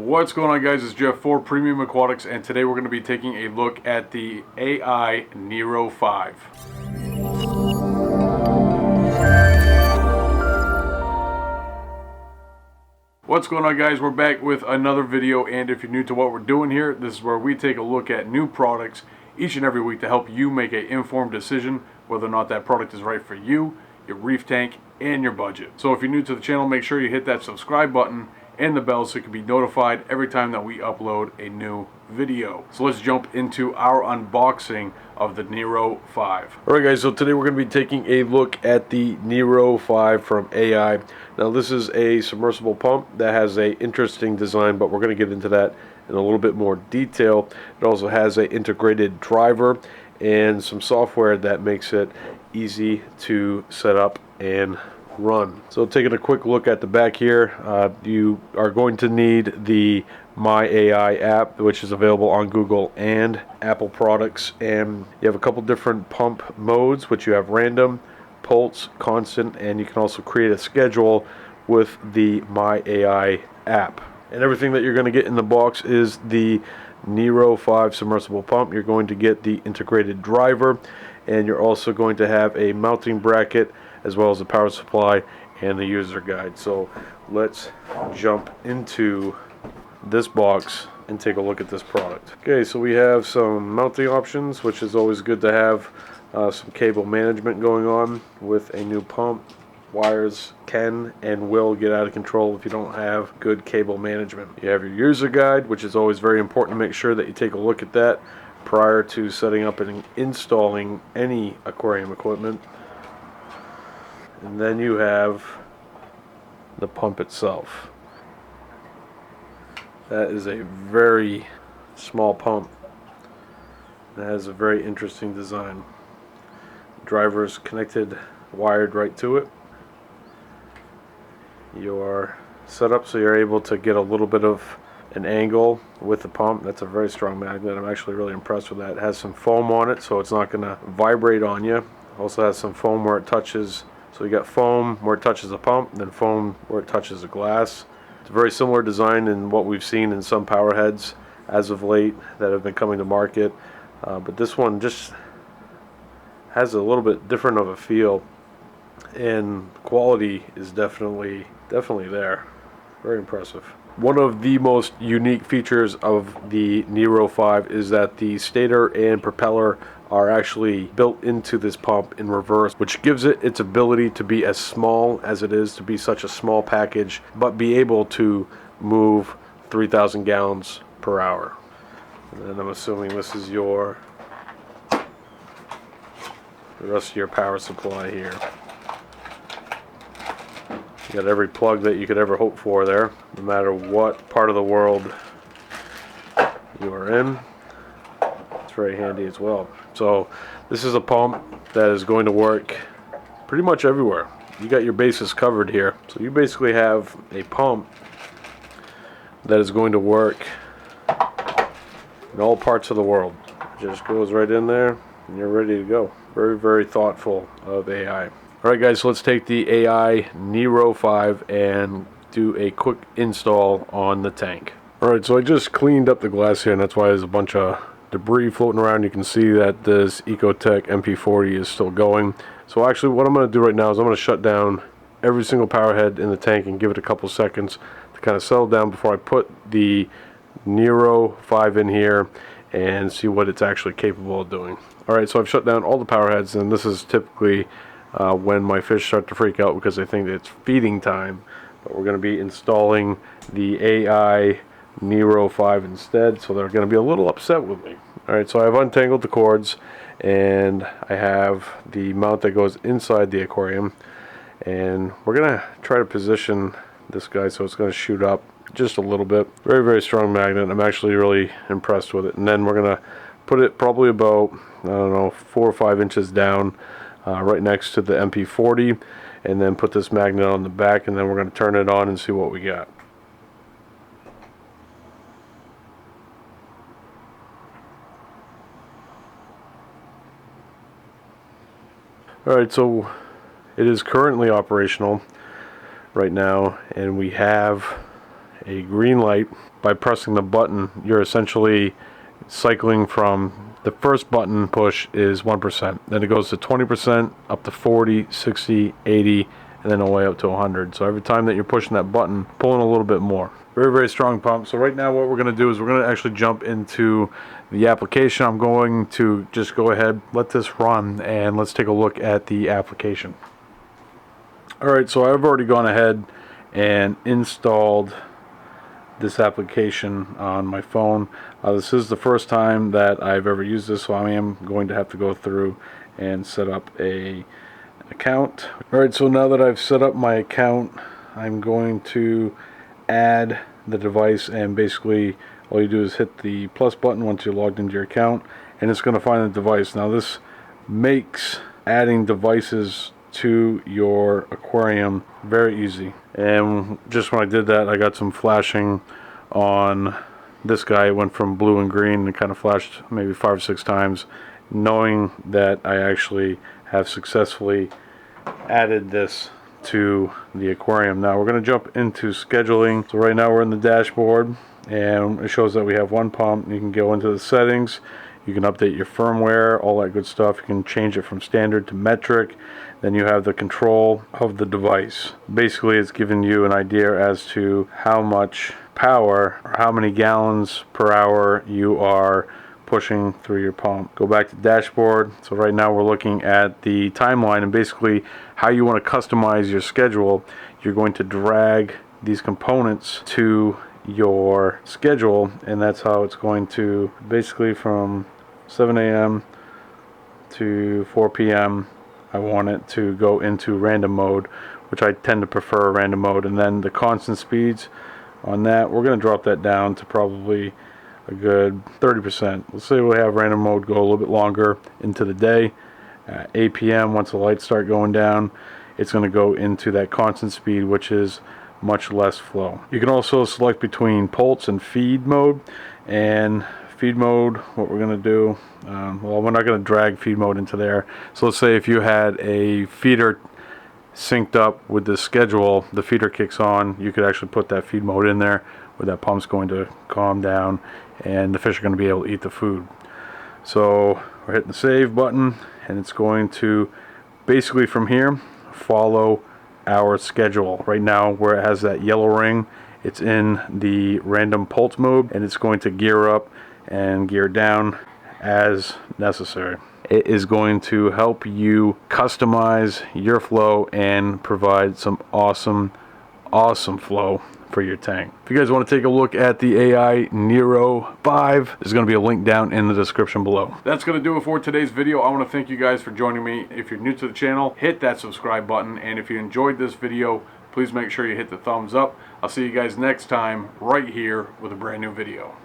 What's going on, guys? It's Jeff for Premium Aquatics, and today we're going to be taking a look at the AI Nero 5. What's going on, guys? We're back with another video, and if you're new to what we're doing here, this is where we take a look at new products each and every week to help you make an informed decision whether or not that product is right for you, your reef tank, and your budget. So if you're new to the channel, make sure you hit that subscribe button and the bell so you can be notified every time that we upload a new video. So let's jump into our unboxing of the Nero 5. Alright, guys, so today we're going to be taking a look at the Nero 5 from AI. Now this is a submersible pump that has a interesting design, but we're going to get into that in a little bit more detail. It also has an integrated driver and some software that makes it easy to set up and run. So taking a quick look at the back here, you are going to need the My AI app, which is available on Google and Apple products, and you have a couple different pump modes, which you have random, pulse, constant, and you can also create a schedule with the My AI app. And everything that you're going to get in the box is the Nero 5 submersible pump. You're going to get the integrated driver, and you're also going to have a mounting bracket as well as the power supply and the user guide. So let's jump into this box and take a look at this product. Okay, so we have some mounting options, which is always good to have some cable management going on with a new pump. Wires can and will get out of control if you don't have good cable management. You have your user guide, which is always very important to make sure that you take a look at that prior to setting up and installing any aquarium equipment. And then you have the pump itself. That is a very small pump. It has a very interesting design. The driver is connected, wired right to it. Your setup so you're able to get a little bit of an angle with the pump. That's a very strong magnet. I'm actually really impressed with that. It has some foam on it, so it's not going to vibrate on you. It also has some foam where it touches. So you got foam where it touches the pump, then foam where it touches the glass. It's a very similar design in what we've seen in some Powerheads as of late that have been coming to market, but this one just has a little bit different of a feel, and quality is definitely there. Very impressive. One of the most unique features of the Nero 5 is that the stator and propeller are actually built into this pump in reverse, which gives it its ability to be as small as it is, to be such a small package, but be able to move 3,000 gallons per hour. And then I'm assuming this is the rest of your power supply here. You got every plug that you could ever hope for there, no matter what part of the world you are in. It's very handy as well. So this is a pump that is going to work pretty much everywhere. You got your bases covered here. So you basically have a pump that is going to work in all parts of the world. It just goes right in there and you're ready to go. Very, very thoughtful of AI. Alright, guys, so let's take the AI Nero 5 and do a quick install on the tank. Alright, so I just cleaned up the glass here, and that's why there's a bunch of debris floating around. You can see that this Ecotech MP40 is still going. So actually what I'm going to do right now is I'm going to shut down every single power head in the tank and give it a couple seconds to kind of settle down before I put the Nero 5 in here and see what it's actually capable of doing. Alright, so I've shut down all the power heads, and this is typically when my fish start to freak out because they think it's feeding time. But we're going to be installing the AI Nero 5 instead, so they're going to be a little upset with me. Alright, so I've untangled the cords, and I have the mount that goes inside the aquarium, and we're going to try to position this guy so it's going to shoot up just a little bit. Very, very strong magnet. I'm actually really impressed with it. And then we're going to put it probably about, I don't know, 4 or 5 inches down, right next to the MP40, and then put this magnet on the back, and then we're going to turn it on and see what we got. Alright, so it is currently operational right now, and we have a green light by pressing the button, you're essentially cycling from the first button push is 1%, then it goes to 20%, up to 40, 60, 80, and then all the way up to 100. So every time that you're pushing that button, pulling a little bit more. Very, very strong pump. So right now what we're going to do is we're going to actually jump into the application. I'm going to just go ahead, let this run, and let's take a look at the application. Alright, so I've already gone ahead and installed this application on my phone. This is the first time that I've ever used this, so I am going to have to go through and set up a account. Alright, so now that I've set up my account, I'm going to add the device, and basically all you do is hit the plus button once you're logged into your account, and it's going to find the device. Now this makes adding devices to your aquarium very easy, and just when I did that, I got some flashing on this guy. It went from blue and green and kind of flashed maybe 5 or 6 times, knowing that I actually have successfully added this to the aquarium. Now we're going to jump into scheduling. So right now we're in the dashboard, and it shows that we have one pump. You can go into the settings, you can update your firmware, all that good stuff. You can change it from standard to metric. Then you have the control of the device. Basically it's giving you an idea as to how much power or how many gallons per hour you are pushing through your pump. Go back to dashboard. So right now we're looking at the timeline, and basically how you want to customize your schedule. You're going to drag these components to your schedule, and that's how it's going to, basically from 7 a.m. to 4 p.m. I want it to go into random mode, which I tend to prefer random mode, and then the constant speeds on that, we're going to drop that down to probably a good 30%. Let's say we have random mode go a little bit longer into the day. At 8 p.m. once the lights start going down, it's going to go into that constant speed, which is much less flow. You can also select between pulse and feed mode, and feed mode, what we're going to do, well, we're not going to drag feed mode into there. So let's say if you had a feeder synced up with the schedule, the feeder kicks on, you could actually put that feed mode in there where that pump's going to calm down and the fish are going to be able to eat the food. So we're hitting the save button, and it's going to basically from here follow our schedule. Right now where it has that yellow ring, it's in the random pulse mode, and it's going to gear up and gear down as necessary. It is going to help you customize your flow and provide some awesome flow for your tank. If you guys want to take a look at the AI Nero 5, there's going to be a link down in the description below. That's going to do it for today's video. I want to thank you guys for joining me. If you're new to the channel, hit that subscribe button, and if you enjoyed this video, please make sure you hit the thumbs up. I'll see you guys next time right here with a brand new video.